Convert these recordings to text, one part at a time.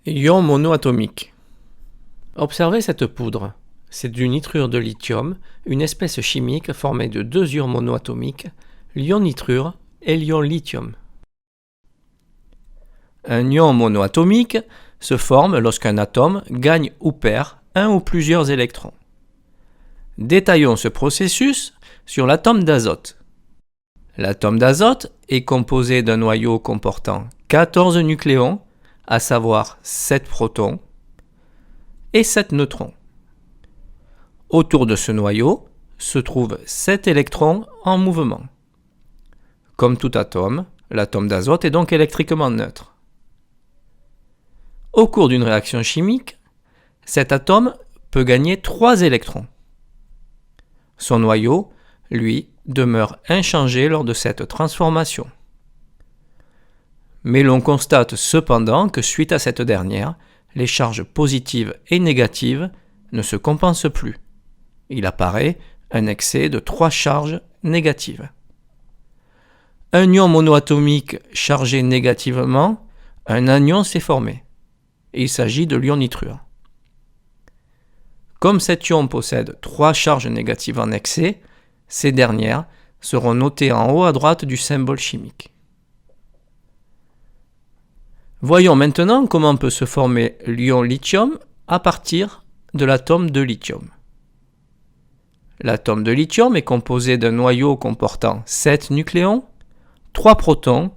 Ion monoatomique. Observez cette poudre. C'est du nitrure de lithium, une espèce chimique formée de deux ions monoatomiques, l'ion nitrure et l'ion lithium. Un ion monoatomique se forme lorsqu'un atome gagne ou perd un ou plusieurs électrons. Détaillons ce processus sur l'atome d'azote. L'atome d'azote est composé d'un noyau comportant 14 nucléons, à savoir 7 protons et 7 neutrons. Autour de ce noyau se trouvent 7 électrons en mouvement. Comme tout atome, l'atome d'azote est donc électriquement neutre. Au cours d'une réaction chimique, cet atome peut gagner 3 électrons. Son noyau, lui, demeure inchangé lors de cette transformation. Mais l'on constate cependant que suite à cette dernière, les charges positives et négatives ne se compensent plus. Il apparaît un excès de 3 charges négatives. Un ion monoatomique chargé négativement, un anion s'est formé. Il s'agit de l'ion nitrure. Comme cet ion possède 3 charges négatives en excès, ces dernières seront notées en haut à droite du symbole chimique. Voyons maintenant comment peut se former l'ion lithium à partir de l'atome de lithium. L'atome de lithium est composé d'un noyau comportant 7 nucléons, 3 protons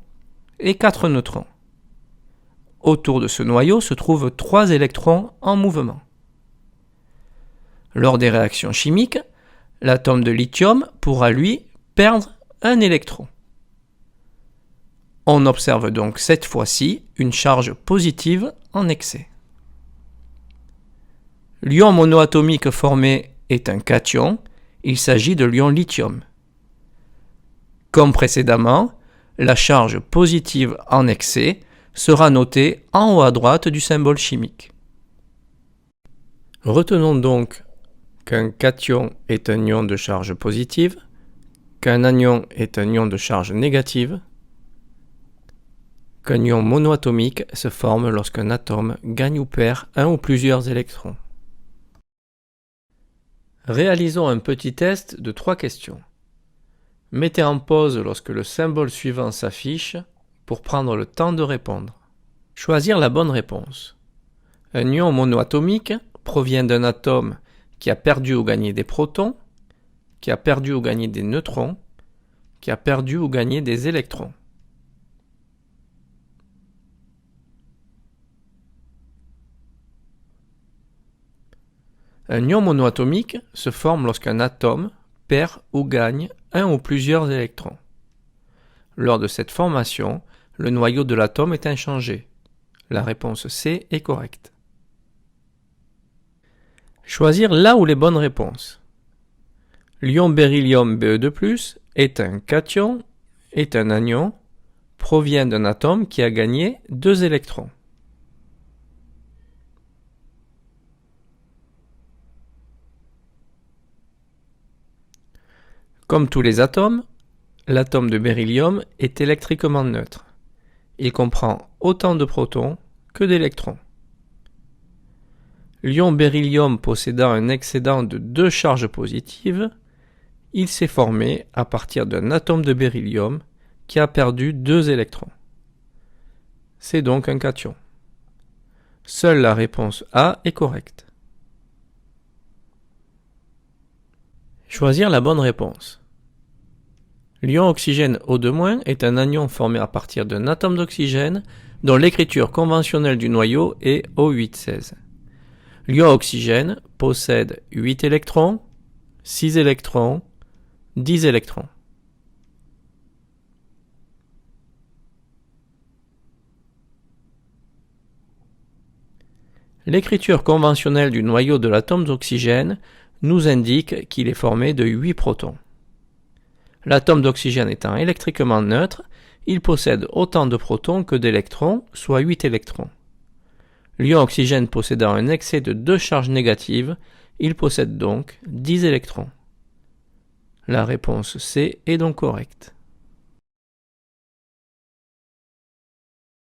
et 4 neutrons. Autour de ce noyau se trouvent 3 électrons en mouvement. Lors des réactions chimiques, l'atome de lithium pourra lui perdre un électron. On observe donc cette fois-ci une charge positive en excès. L'ion monoatomique formé est un cation, il s'agit de l'ion lithium. Comme précédemment, la charge positive en excès sera notée en haut à droite du symbole chimique. Retenons donc qu'un cation est un ion de charge positive, qu'un anion est un ion de charge négative, qu'un ion monoatomique se forme lorsqu'un atome gagne ou perd un ou plusieurs électrons. Réalisons un petit test de 3 questions. Mettez en pause lorsque le symbole suivant s'affiche pour prendre le temps de répondre. Choisir la bonne réponse. Un ion monoatomique provient d'un atome qui a perdu ou gagné des protons, qui a perdu ou gagné des neutrons, qui a perdu ou gagné des électrons. Un ion monoatomique se forme lorsqu'un atome perd ou gagne un ou plusieurs électrons. Lors de cette formation, le noyau de l'atome est inchangé. La réponse C est correcte. Choisir là où les bonnes réponses. L'ion beryllium Be2+, est un cation, est un anion, provient d'un atome qui a gagné 2 électrons. Comme tous les atomes, l'atome de beryllium est électriquement neutre. Il comprend autant de protons que d'électrons. L'ion beryllium possédant un excédent de 2 charges positives, il s'est formé à partir d'un atome de beryllium qui a perdu 2 électrons. C'est donc un cation. Seule la réponse A est correcte. Choisir la bonne réponse. L'ion oxygène O2- est un anion formé à partir d'un atome d'oxygène dont l'écriture conventionnelle du noyau est O8-16. L'ion oxygène possède 8 électrons, 6 électrons, 10 électrons. L'écriture conventionnelle du noyau de l'atome d'oxygène nous indique qu'il est formé de 8 protons. L'atome d'oxygène étant électriquement neutre, il possède autant de protons que d'électrons, soit 8 électrons. L'ion oxygène possédant un excès de 2 charges négatives, il possède donc 10 électrons. La réponse C est donc correcte.